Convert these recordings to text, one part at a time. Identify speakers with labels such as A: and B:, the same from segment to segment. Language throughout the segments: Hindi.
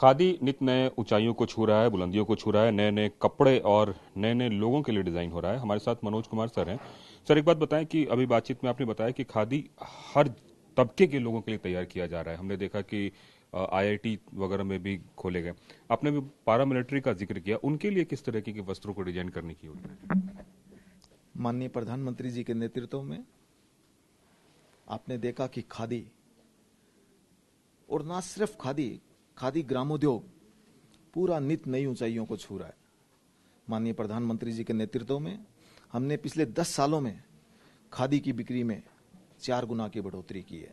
A: खादी नित नए ऊंचाइयों को छू रहा है, बुलंदियों को छू रहा है। नए नए कपड़े और नए नए लोगों के लिए डिजाइन हो रहा है। हमारे साथ मनोज कुमार सर हैं। सर, एक बात बताएं कि अभी बातचीत में आपने बताया कि खादी हर तबके के लोगों के लिए तैयार किया जा रहा है। हमने देखा कि आईआईटी वगैरह में भी खोले गए। आपने भी पारा मिलिट्री का जिक्र किया, उनके लिए किस तरह के वस्त्रों को डिजाइन करने की योजना है?
B: माननीय प्रधानमंत्री जी के नेतृत्व में आपने देखा कि खादी, और ना सिर्फ खादी, खादी ग्रामोद्योग पूरा नित नई ऊंचाइयों को छू रहा है। माननीय प्रधानमंत्री जी के नेतृत्व में हमने पिछले 10 सालों में खादी की बिक्री में 4 गुना की बढ़ोतरी की है।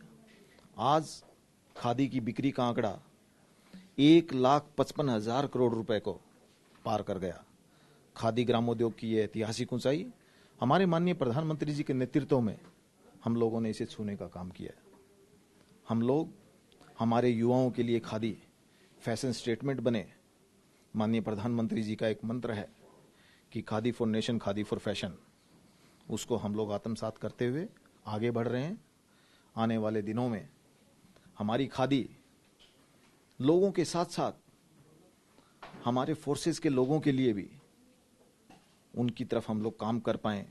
B: आज खादी की बिक्री का आंकड़ा 1,55,000 करोड़ रुपए को पार कर गया। खादी ग्रामोद्योग की यह ऐतिहासिक ऊंचाई हमारे माननीय प्रधानमंत्री जी के नेतृत्व में हम लोगों ने इसे छूने का काम किया है। हम लोग हमारे युवाओं के लिए खादी फैशन स्टेटमेंट बने। माननीय प्रधानमंत्री जी का एक मंत्र है कि khadi for nation, khadi for fashion. उसको हम लोग आत्मसात करते हुए आगे बढ़ रहे हैं। आने वाले दिनों में हमारी खादी लोगों के साथ साथ हमारे फोर्सेस के लोगों के लिए भी उनकी तरफ हम लोग काम कर पाएं।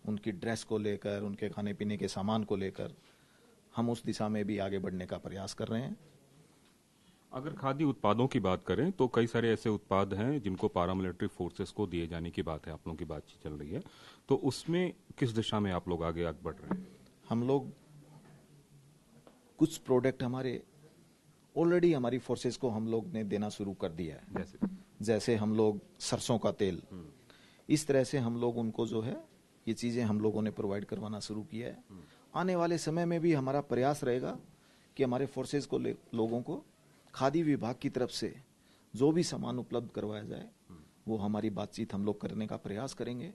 B: उनकी ड्रेस को लेकर, उनके खाने पीने के सामान को लेकर हम उस दिशा में भी आगे बढ़ने का प्रयास कर रहे हैं।
A: अगर खादी उत्पादों की बात करें तो कई सारे ऐसे उत्पाद हैं जिनको पारामिलिट्री फोर्सेस को दिए जाने की बात है, आप लोगों की बातचीत चल रही है, तो उसमें किस दिशा में आप लोग आगे बढ़ रहे हैं?
B: हम लोग कुछ प्रोडक्ट हमारे ऑलरेडी हमारी फोर्सेस को हम लोग ने देना शुरू कर दिया है। जैसे हम लोग सरसों का तेल, इस तरह से हम लोग उनको जो है ये चीजें हम लोगों ने प्रोवाइड करवाना शुरू किया है। आने वाले समय में भी हमारा प्रयास रहेगा कि हमारे फोर्सेस को लोगों को खादी विभाग की तरफ से जो भी सामान उपलब्ध करवाया जाए वो हमारी बातचीत हम लोग करने का प्रयास करेंगे।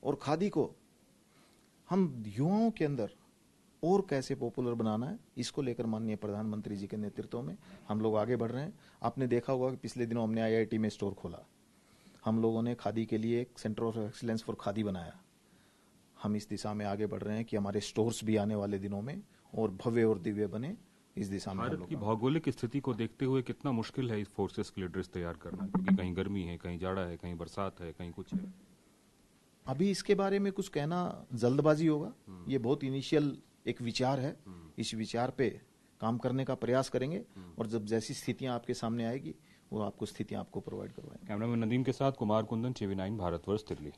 B: और खादी को हम युवाओं के अंदर और कैसे पॉपुलर बनाना है, इसको लेकर माननीय प्रधानमंत्री जी के नेतृत्व में हम लोग आगे बढ़ रहे हैं। आपने देखा होगा कि पिछले दिनों हमने आईआईटी में स्टोर खोला। हम लोगों ने खादी के लिए एक centre of excellence for khadi बनाया। हम इस दिशा में आगे बढ़ रहे हैं कि हमारे स्टोर्स भी आने वाले दिनों में और भव्य और दिव्य बने। इस दिशा में
A: भारत की भौगोलिक स्थिति को देखते हुए कितना मुश्किल है इस फोर्सेस के लिए ड्रेस तैयार करना, क्योंकि कहीं गर्मी है, कहीं जाड़ा है, कहीं बरसात है, कहीं कुछ है।
B: अभी इसके बारे में कुछ कहना जल्दबाजी होगा। ये बहुत इनिशियल एक विचार है। इस विचार पे काम करने का प्रयास करेंगे और जब जैसी स्थितियां आपके सामने आएगी वो आपको स्थितियां आपको प्रोवाइड करवाएंगे।
A: कैमरामैन नदीम के साथ कुमार कुंदन, टीवी 9 भारतवर्ष, दिल्ली।